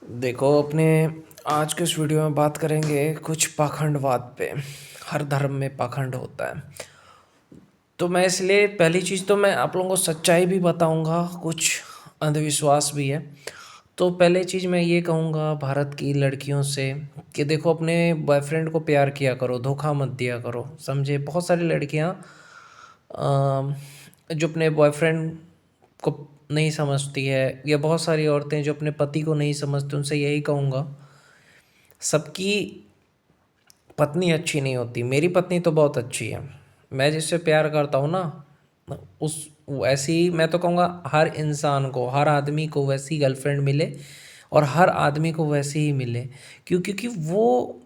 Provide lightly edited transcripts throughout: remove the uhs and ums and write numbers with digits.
देखो अपने आज के इस वीडियो में बात करेंगे कुछ पाखंडवाद पे। हर धर्म में पाखंड होता है। तो मैं इसलिए पहली चीज़ तो मैं आप लोगों को सच्चाई भी बताऊंगा, कुछ अंधविश्वास भी है। तो पहले चीज़ मैं ये कहूँगा भारत की लड़कियों से कि देखो अपने बॉयफ्रेंड को प्यार किया करो, धोखा मत दिया करो। समझे? बहुत सारी लड़कियाँ जो अपने बॉयफ्रेंड को नहीं समझती है, या बहुत सारी औरतें जो अपने पति को नहीं समझती, उनसे यही कहूँगा सबकी पत्नी अच्छी नहीं होती। मेरी पत्नी तो बहुत अच्छी है। मैं जिससे प्यार करता हूँ ना, उस वैसी मैं तो कहूँगा हर इंसान को, हर आदमी को वैसी गर्लफ्रेंड मिले, और हर आदमी को वैसे ही मिले। क्योंकि वो,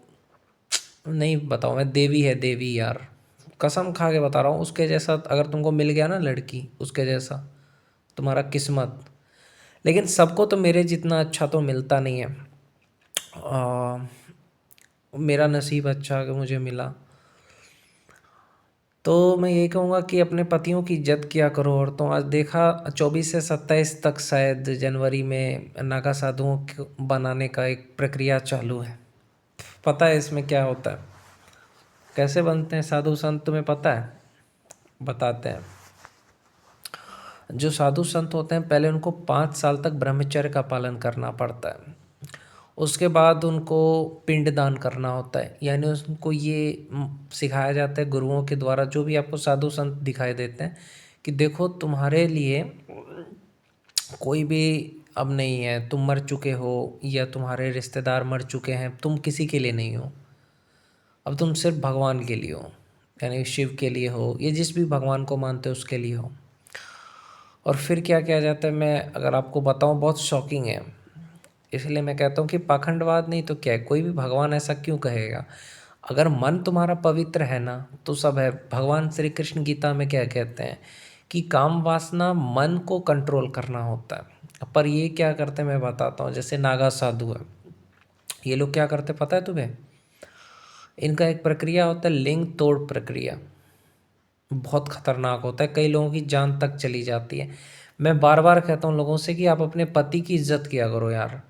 नहीं बताऊँ मैं, देवी है देवी यार। कसम खा के बता रहा हूँ, उसके जैसा अगर तुमको मिल गया ना लड़की, उसके जैसा तुम्हारा किस्मत। लेकिन सबको तो मेरे जितना अच्छा तो मिलता नहीं है। आ, मेरा नसीब अच्छा कि मुझे मिला। तो मैं यही कहूँगा कि अपने पतियों की इज्जत किया करो। औरतों, आज देखा 24 से 27 तक शायद जनवरी में नागा साधुओं को बनाने का एक प्रक्रिया चालू है। पता है इसमें क्या होता है, कैसे बनते हैं साधु संत? तुम्हें पता है? बताते हैं। जो साधु संत होते हैं, पहले उनको 5 साल तक ब्रह्मचर्य का पालन करना पड़ता है। उसके बाद उनको पिंडदान करना होता है। यानी उनको ये सिखाया जाता है गुरुओं के द्वारा, जो भी आपको साधु संत दिखाई देते हैं, कि देखो तुम्हारे लिए कोई भी अब नहीं है। तुम मर चुके हो या तुम्हारे रिश्तेदार मर चुके हैं, तुम किसी के लिए नहीं हो। अब तुम सिर्फ भगवान के लिए हो, यानी शिव के लिए हो, ये जिस भी भगवान को मानते हो उसके लिए हो। और फिर क्या किया जाता है, मैं अगर आपको बताऊं, बहुत शॉकिंग है। इसलिए मैं कहता हूँ कि पाखंडवाद नहीं तो क्या है, कोई भी भगवान ऐसा क्यों कहेगा? अगर मन तुम्हारा पवित्र है ना, तो सब है। भगवान श्री कृष्ण गीता में क्या कहते हैं कि काम वासना मन को कंट्रोल करना होता है। पर ये क्या करते हैं मैं बताता हूँ। जैसे नागा साधु है, ये लोग क्या करते हैं पता है तुम्हें? इनका एक प्रक्रिया होता है लिंग तोड़ प्रक्रिया। बहुत खतरनाक होता है, कई लोगों की जान तक चली जाती है। मैं बार बार कहता हूँ लोगों से कि आप अपने पति की इज्जत किया करो यार।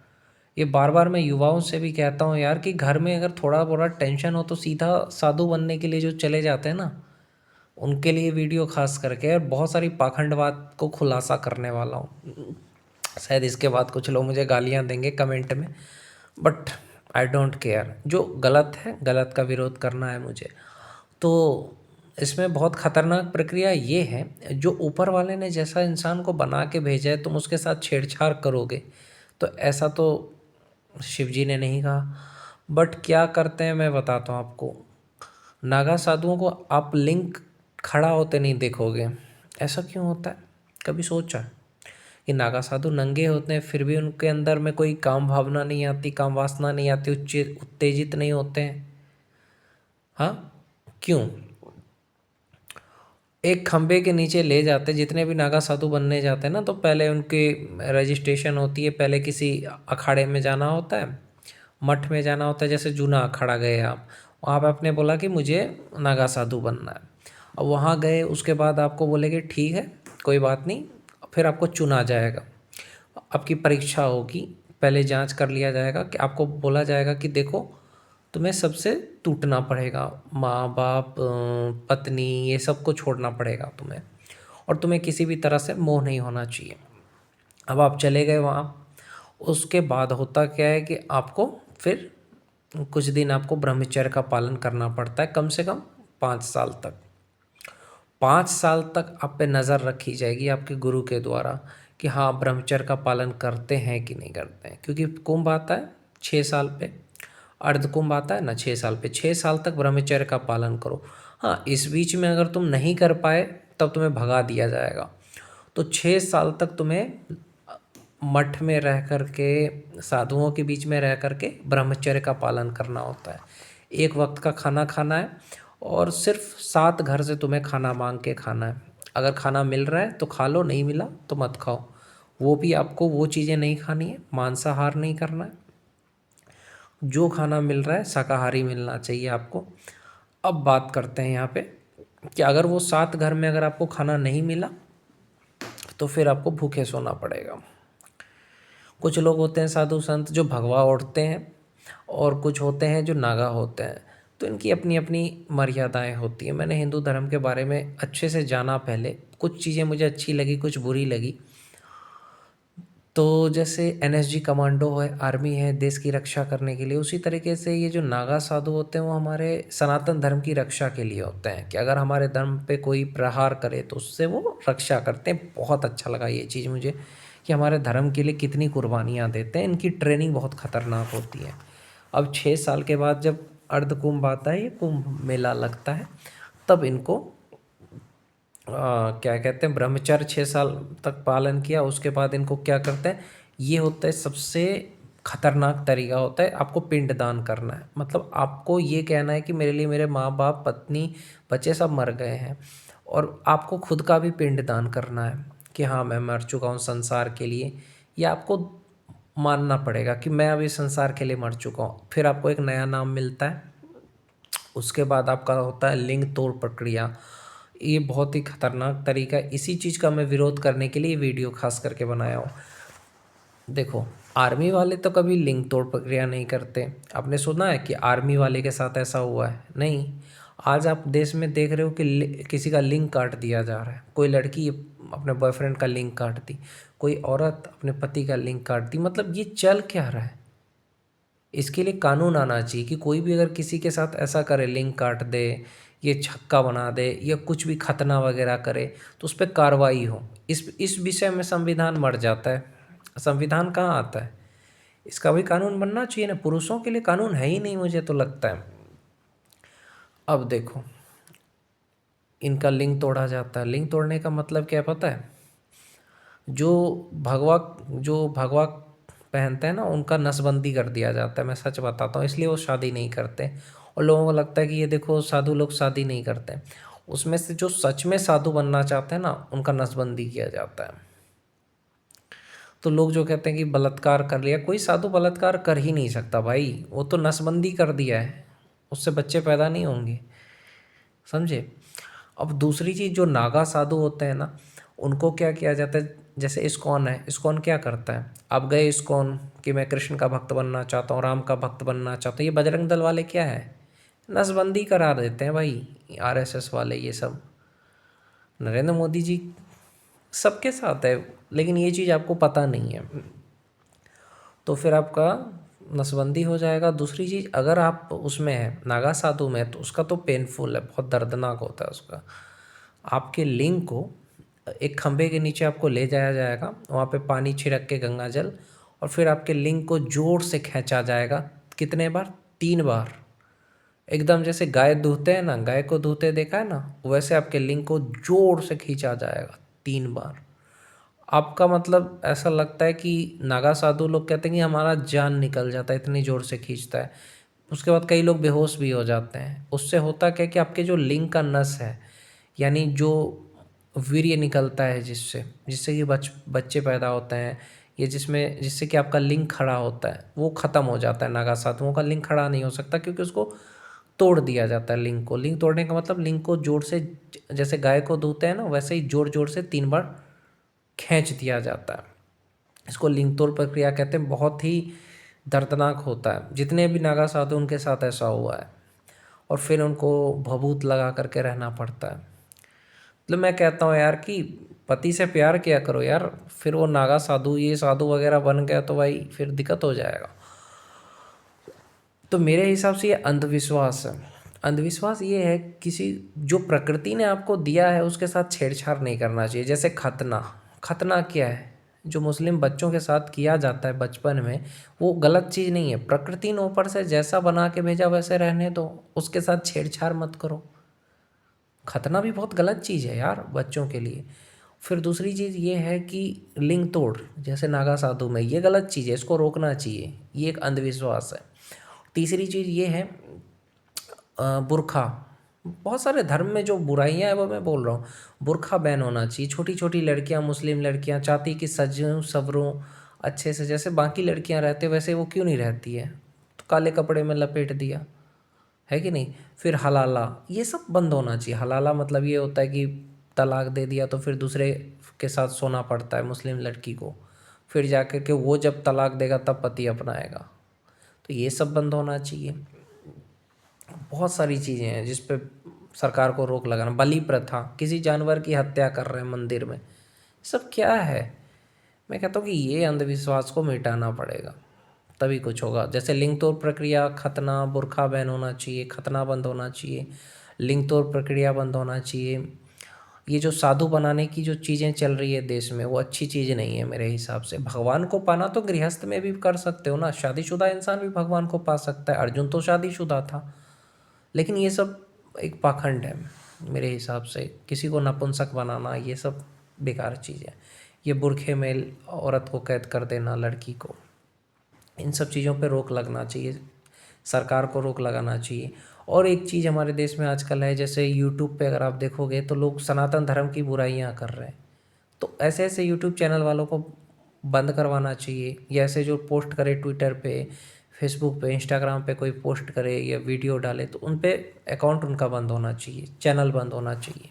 ये बार बार मैं युवाओं से भी कहता हूँ यार, कि घर में अगर थोड़ा बड़ा टेंशन हो तो सीधा साधु बनने के लिए जो चले जाते हैं ना, उनके लिए वीडियो खास करके। और बहुत सारी पाखंडवाद को खुलासा करने वाला हूँ। शायद इसके बाद कुछ लोग मुझे गालियाँ देंगे कमेंट में, बट आई डोंट केयर। जो गलत है, गलत का विरोध करना है मुझे। तो इसमें बहुत खतरनाक प्रक्रिया ये है, जो ऊपर वाले ने जैसा इंसान को बना के भेजा है, तुम उसके साथ छेड़छाड़ करोगे। तो ऐसा तो शिव जी ने नहीं कहा। बट क्या करते हैं मैं बताता हूँ आपको। नागा साधुओं को आप लिंग खड़ा होते नहीं देखोगे। ऐसा क्यों होता है? कभी सोचा है कि नागा साधु नंगे होते हैं, फिर भी उनके अंदर में कोई काम भावना नहीं आती, काम वासना नहीं आती, उत्तेजित नहीं होते हैं? हाँ, क्यों? एक खंबे के नीचे ले जाते, जितने भी नागा साधु बनने जाते हैं ना, तो पहले उनकी रजिस्ट्रेशन होती है। पहले किसी अखाड़े में जाना होता है, मठ में जाना होता है। जैसे जूना अखाड़ा गए आप, वहाँ पे आपने बोला कि मुझे नागा साधु बनना है। अब वहाँ गए, उसके बाद आपको बोलेंगे ठीक है, कोई बात नहीं। फिर आपको चुना जाएगा, आपकी परीक्षा होगी, पहले जांच कर लिया जाएगा, कि आपको बोला जाएगा कि देखो तुम्हें सबसे टूटना पड़ेगा। माँ बाप, पत्नी, ये सब को छोड़ना पड़ेगा तुम्हें, और तुम्हें किसी भी तरह से मोह नहीं होना चाहिए। अब आप चले गए वहाँ। उसके बाद होता क्या है कि आपको फिर कुछ दिन आपको ब्रह्मचर्य का पालन करना पड़ता है, कम से कम 5 साल तक। 5 साल तक आप पे नज़र रखी जाएगी आपके गुरु के द्वारा, कि हाँ ब्रह्मचर्य का पालन करते हैं कि नहीं करते हैं। क्योंकि कुंभ आता है 6 साल पे, अर्ध कुंभ आता है ना 6 साल पे। 6 साल तक ब्रह्मचर्य का पालन करो। हाँ, इस बीच में अगर तुम नहीं कर पाए, तब तुम्हें भगा दिया जाएगा। तो 6 साल तक तुम्हें मठ में रह कर के, साधुओं के बीच में रह कर के ब्रह्मचर्य का पालन करना होता है। एक वक्त का खाना खाना है, और सिर्फ 7 घर से तुम्हें खाना मांग के खाना है। अगर खाना मिल रहा है तो खा लो, नहीं मिला तो मत खाओ। वो भी आपको वो चीज़ें नहीं खानी है, मांसाहार नहीं करना है। जो खाना मिल रहा है शाकाहारी मिलना चाहिए आपको। अब बात करते हैं यहाँ पे, कि अगर वो 7 घर में अगर आपको खाना नहीं मिला, तो फिर आपको भूखे सोना पड़ेगा। कुछ लोग होते हैं साधु संत जो भगवा ओढ़ते हैं, और कुछ होते हैं जो नागा होते हैं। तो इनकी अपनी अपनी मर्यादाएं होती हैं। मैंने हिंदू धर्म के बारे में अच्छे से जाना पहले, कुछ चीज़ें मुझे अच्छी लगी, कुछ बुरी लगी। तो जैसे एनएसजी कमांडो है, आर्मी है देश की रक्षा करने के लिए, उसी तरीके से ये जो नागा साधु होते हैं वो हमारे सनातन धर्म की रक्षा के लिए होते हैं, कि अगर हमारे धर्म पे कोई प्रहार करे तो उससे वो रक्षा करते हैं। बहुत अच्छा लगा ये चीज़ मुझे, कि हमारे धर्म के लिए कितनी कुर्बानियाँ देते हैं। इनकी ट्रेनिंग बहुत खतरनाक होती है। अब 6 साल के बाद जब अर्ध कुंभ आता है, ये कुंभ मेला लगता है, तब इनको क्या कहते हैं, ब्रह्मचर्य 6 साल तक पालन किया, उसके बाद इनको क्या करते हैं, ये होता है सबसे खतरनाक तरीका होता है, आपको पिंड दान करना है। मतलब आपको ये कहना है कि मेरे लिए मेरे माँ बाप, पत्नी, बच्चे सब मर गए हैं, और आपको खुद का भी पिंड दान करना है कि हाँ मैं मर चुका हूँ संसार के लिए। या आपको मानना पड़ेगा कि मैं अभी संसार के लिए मर चुका हूँ। फिर आपको एक नया नाम मिलता है। उसके बाद आपका होता है लिंग तोड़ प्रक्रिया। ये बहुत ही खतरनाक तरीका है। इसी चीज़ का मैं विरोध करने के लिए वीडियो खास करके बनाया हूँ। देखो, आर्मी वाले तो कभी लिंग तोड़ प्रक्रिया नहीं करते। आपने सुना है कि आर्मी वाले के साथ ऐसा हुआ है? नहीं। आज आप देश में देख रहे हो कि किसी का लिंग काट दिया जा रहा है। कोई लड़की अपने बॉयफ्रेंड का लिंग काट दी, कोई औरत अपने पति का लिंग काट दी। मतलब ये चल क्या रहा है? इसके लिए कानून आना चाहिए कि कोई भी अगर किसी के साथ ऐसा करे, लिंग काट दे, ये छक्का बना दे, या कुछ भी खतना वगैरह करे, तो उस पर कार्रवाई हो। इस विषय में संविधान मर जाता है। संविधान कहाँ आता है? इसका भी कानून बनना चाहिए ना। पुरुषों के लिए कानून है ही नहीं, मुझे तो लगता है। अब देखो, इनका लिंग तोड़ा जाता है। लिंग तोड़ने का मतलब क्या है पता है? जो भगवा जो भगवा पहनते हैं ना, उनका नसबंदी कर दिया जाता है। मैं सच बताता हूँ, इसलिए वो शादी नहीं करते। और लोगों को लगता है कि ये देखो साधु लोग शादी नहीं करते। उसमें से जो सच में साधु बनना चाहते हैं ना, उनका नसबंदी किया जाता है। तो लोग जो कहते हैं कि बलात्कार कर लिया, कोई साधु बलात्कार कर ही नहीं सकता भाई। वो तो नसबंदी कर दिया है, उससे बच्चे पैदा नहीं होंगे। समझे? अब दूसरी चीज़, जो नागा साधु होते हैं ना, उनको क्या किया जाता है? जैसे इस्कॉन है, इस्कॉन क्या करता है? आप गए इस्कॉन कि मैं कृष्ण का भक्त बनना चाहता हूँ, राम का भक्त बनना चाहता हूँ। ये बजरंग दल वाले क्या है? नसबंदी करा देते हैं भाई। आरएसएस वाले ये सब, नरेंद्र मोदी जी सबके साथ है, लेकिन ये चीज़ आपको पता नहीं है। तो फिर आपका नसबंदी हो जाएगा। दूसरी चीज़, अगर आप उसमें है नागा साधु में, तो उसका तो पेनफुल है, बहुत दर्दनाक होता है उसका। आपके लिंग को एक खंभे के नीचे आपको ले जाया जाएगा, वहाँ पे पानी छिड़क के गंगा जल, और फिर आपके लिंग को जोर से खींचा जाएगा। कितने बार? 3 बार। एकदम जैसे गाय दूहते हैं ना, गाय को दूहते देखा है ना, वैसे आपके लिंग को जोर से खींचा जाएगा 3 बार। आपका मतलब ऐसा लगता है कि नागा साधु लोग कहते हैं कि हमारा जान निकल जाता है, इतनी ज़ोर से खींचता है। उसके बाद कई लोग बेहोश भी हो जाते हैं। उससे होता क्या है कि आपके जो लिंग का नस है, यानी जो वीर्य निकलता है जिससे जिससे कि बच्चे पैदा होते हैं, ये जिससे कि आपका लिंग खड़ा होता है, वो ख़त्म हो जाता है। नागा साधुओं का लिंग खड़ा नहीं हो सकता, क्योंकि उसको तोड़ दिया जाता है लिंग को। लिंग तोड़ने का मतलब लिंग को जोर से, जैसे गाय को दूहते हैं ना, वैसे ही जोर जोर से 3 बार खींच दिया जाता है। इसको लिंग तोड़ प्रक्रिया कहते हैं। बहुत ही दर्दनाक होता है। जितने भी नागा साधु उनके साथ ऐसा हुआ है, और फिर उनको भभूत लगा करके रहना पड़ता है। मतलब मैं कहता हूँ यार कि पति से प्यार किया करो यार। फिर वो नागा साधु, ये साधु वगैरह बन गया तो भाई फिर दिक्कत हो जाएगा। तो मेरे हिसाब से ये अंधविश्वास है। अंधविश्वास ये है, किसी जो प्रकृति ने आपको दिया है उसके साथ छेड़छाड़ नहीं करना चाहिए। जैसे खतना। खतना क्या है? जो मुस्लिम बच्चों के साथ किया जाता है बचपन में, वो गलत चीज़ नहीं है। प्रकृति ने ऊपर से जैसा बना के भेजा वैसे रहने दो, उसके साथ छेड़छाड़ मत करो। खतना भी बहुत गलत चीज़ है यार बच्चों के लिए। फिर दूसरी चीज़ ये है कि लिंग तोड़, जैसे नागा साधु में, ये गलत चीज़ है, इसको रोकना चाहिए। ये एक अंधविश्वास है। तीसरी चीज़ ये है बुर्खा। बहुत सारे धर्म में जो बुराइयां हैं वो मैं बोल रहा हूँ। बुर्खा बैन होना चाहिए। छोटी छोटी लड़कियां, मुस्लिम लड़कियां चाहती कि सजूं सवरूं अच्छे से, जैसे बाकी लड़कियां रहते वैसे वो क्यों नहीं रहती है? तो काले कपड़े में लपेट दिया, है कि नहीं? फिर हलाला, ये सब बंद होना चाहिए। हलाला मतलब ये होता है कि तलाक दे दिया तो फिर दूसरे के साथ सोना पड़ता है मुस्लिम लड़की को, फिर जाकर के वो जब तलाक देगा तब पति अपनाएगा। तो ये सब बंद होना चाहिए। बहुत सारी चीज़ें हैं जिस पे सरकार को रोक लगाना। बलि प्रथा, किसी जानवर की हत्या कर रहे हैं मंदिर में, सब क्या है? मैं कहता हूँ कि ये अंधविश्वास को मिटाना पड़ेगा, तभी कुछ होगा। जैसे लिंग तोड़ प्रक्रिया, खतना, बुर्खा बैन होना चाहिए, खतना बंद होना चाहिए, लिंग तोड़ प्रक्रिया बंद होना चाहिए। ये जो साधु बनाने की जो चीज़ें चल रही है देश में, वो अच्छी चीज़ नहीं है मेरे हिसाब से। भगवान को पाना तो गृहस्थ में भी कर सकते हो ना, शादीशुदा इंसान भी भगवान को पा सकता है। अर्जुन तो शादीशुदा था। लेकिन ये सब एक पाखंड है मेरे हिसाब से। किसी को नपुंसक बनाना, ये सब बेकार चीज़ है। ये बुरखे में औरत को कैद कर देना, लड़की को, इन सब चीज़ों पे रोक लगना चाहिए, सरकार को रोक लगाना चाहिए। और एक चीज़ हमारे देश में आजकल है, जैसे यूट्यूब पे अगर आप देखोगे तो लोग सनातन धर्म की बुराइयां कर रहे हैं। तो ऐसे ऐसे यूट्यूब चैनल वालों को बंद करवाना चाहिए, या ऐसे जो पोस्ट करे ट्विटर पे, फेसबुक पे, इंस्टाग्राम पे कोई पोस्ट करे या वीडियो डाले तो उन पे अकाउंट उनका बंद होना चाहिए, चैनल बंद होना चाहिए।